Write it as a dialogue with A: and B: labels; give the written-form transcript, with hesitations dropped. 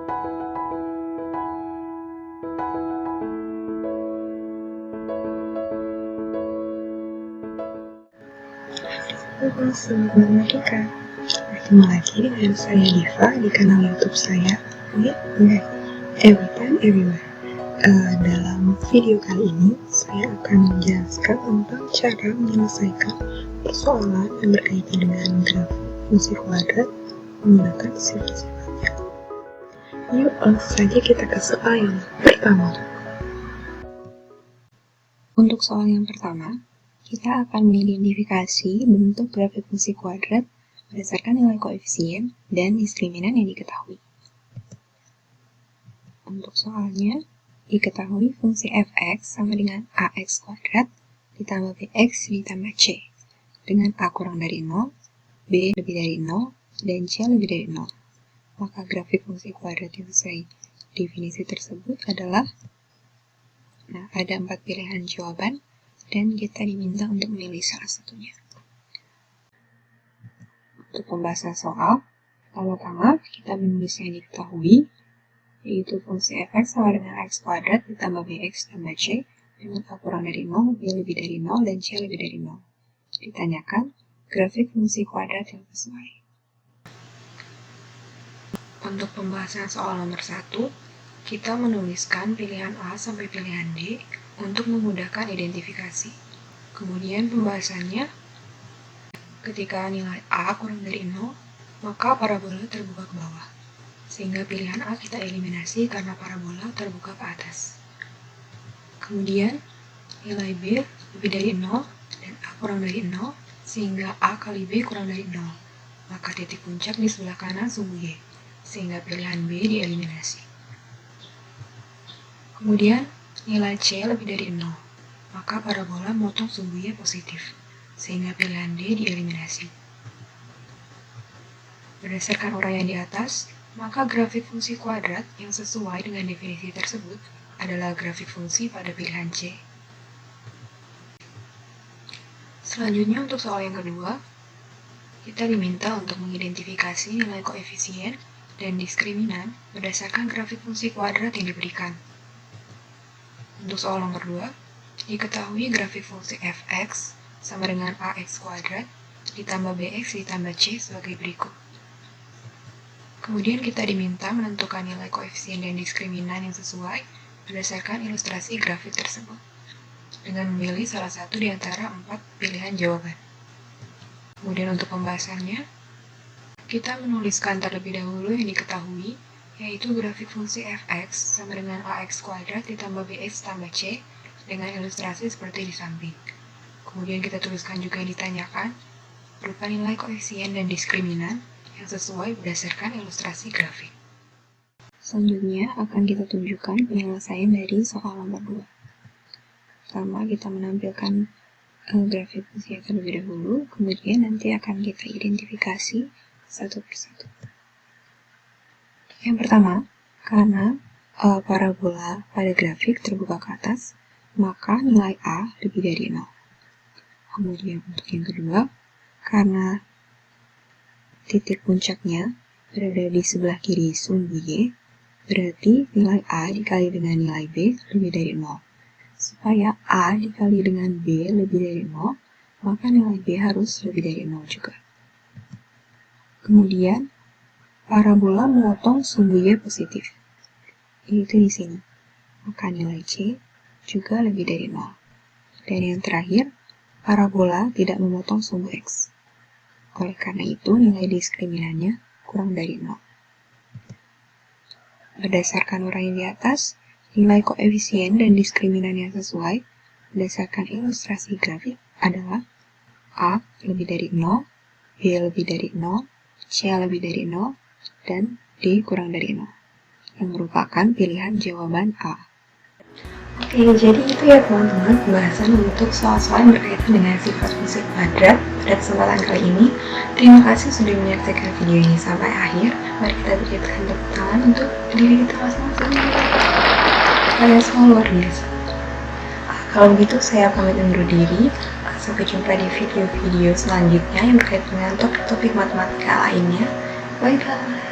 A: Halo, selamat merdeka. Bertemu lagi dengan saya Diva di kanal YouTube saya Everytime Everywhere. Dalam video kali ini saya akan menjelaskan tentang cara menyelesaikan persoalan yang berkaitan dengan grafik fungsi kuadrat menggunakan sifat-sifatnya. Yuk, langsung saja kita ke soal yang pertama. Untuk soal yang pertama, kita akan mengidentifikasi bentuk grafik fungsi kuadrat berdasarkan nilai koefisien dan diskriminan yang diketahui. Untuk soalnya, diketahui fungsi fx sama dengan ax kuadrat ditambah bx ditambah c, dengan a kurang dari 0, b lebih dari 0, dan c lebih dari 0. Maka grafik fungsi kuadrat yang sesuai definisi tersebut adalah, ada 4 pilihan jawaban, dan kita diminta untuk memilih salah satunya. Untuk pembahasan soal, pertama-tama kita menulis yang diketahui, yaitu fungsi fx sama dengan x kuadrat ditambah bx tambah c dengan a kurang dari 0, b lebih dari 0, dan c lebih dari 0. Ditanyakan grafik fungsi kuadrat yang sesuai. Untuk pembahasan soal nomor 1, kita menuliskan pilihan A sampai pilihan D untuk memudahkan identifikasi. Kemudian pembahasannya, ketika nilai A kurang dari 0, maka parabola terbuka ke bawah. Sehingga pilihan A kita eliminasi karena parabola terbuka ke atas. Kemudian nilai B lebih dari 0 dan A kurang dari 0, sehingga A kali B kurang dari 0. Maka titik puncak di sebelah kanan sumbu Y, sehingga pilihan B dieliminasi. Kemudian nilai C lebih dari 0, maka parabola memotong sumbu Y positif, sehingga pilihan D dieliminasi. Berdasarkan uraian di atas, maka grafik fungsi kuadrat yang sesuai dengan definisi tersebut adalah grafik fungsi pada pilihan C. Selanjutnya untuk soal yang kedua, kita diminta untuk mengidentifikasi nilai koefisien dan diskriminan berdasarkan grafik fungsi kuadrat yang diberikan. Untuk soal nomor 2, diketahui grafik fungsi fx sama dengan ax kuadrat ditambah bx ditambah c sebagai berikut. Kemudian kita diminta menentukan nilai koefisien dan diskriminan yang sesuai berdasarkan ilustrasi grafik tersebut, dengan memilih salah satu di antara 4 pilihan jawaban. Kemudian untuk pembahasannya, kita menuliskan terlebih dahulu yang diketahui, yaitu grafik fungsi fx sama dengan ax kuadrat ditambah bx tambah c dengan ilustrasi seperti di samping. Kemudian kita tuliskan juga yang ditanyakan, berupa nilai koefisien dan diskriminan yang sesuai berdasarkan ilustrasi grafik. Selanjutnya akan kita tunjukkan penyelesaian dari soal nomor 2. Pertama, kita menampilkan grafik fungsi terlebih dahulu, kemudian nanti akan kita identifikasi satu persatu. Yang pertama, karena parabola pada grafik terbuka ke atas, maka nilai A lebih dari 0. Kemudian untuk yang kedua, karena titik puncaknya berada di sebelah kiri sumbu Y, berarti nilai A dikali dengan nilai B lebih dari 0. Supaya A dikali dengan B lebih dari 0, maka nilai B harus lebih dari 0 juga. Kemudian, parabola memotong sumbu Y positif, yaitu di sini. Maka nilai C juga lebih dari 0. Dan yang terakhir, parabola tidak memotong sumbu X. Oleh karena itu, nilai diskriminannya kurang dari 0. Berdasarkan uraian di atas, nilai koefisien dan diskriminan yang sesuai berdasarkan ilustrasi grafik adalah A lebih dari 0, B lebih dari 0, C lebih dari 0, dan D kurang dari 0, yang merupakan pilihan jawaban A. Oke, jadi itu ya teman-teman pembahasan untuk soal-soal yang berkaitan dengan sifat fungsi kuadrat pada kesempatan kali ini. Terima kasih sudah menyaksikan video ini sampai akhir. Mari kita berikan tepuk tangan untuk diri kita masing-masing. Kalian semua luar biasa. Kalau begitu saya pamit undur diri. Sampai jumpa di video-video selanjutnya yang berkaitan dengan topik-topik matematika lainnya. Bye-bye.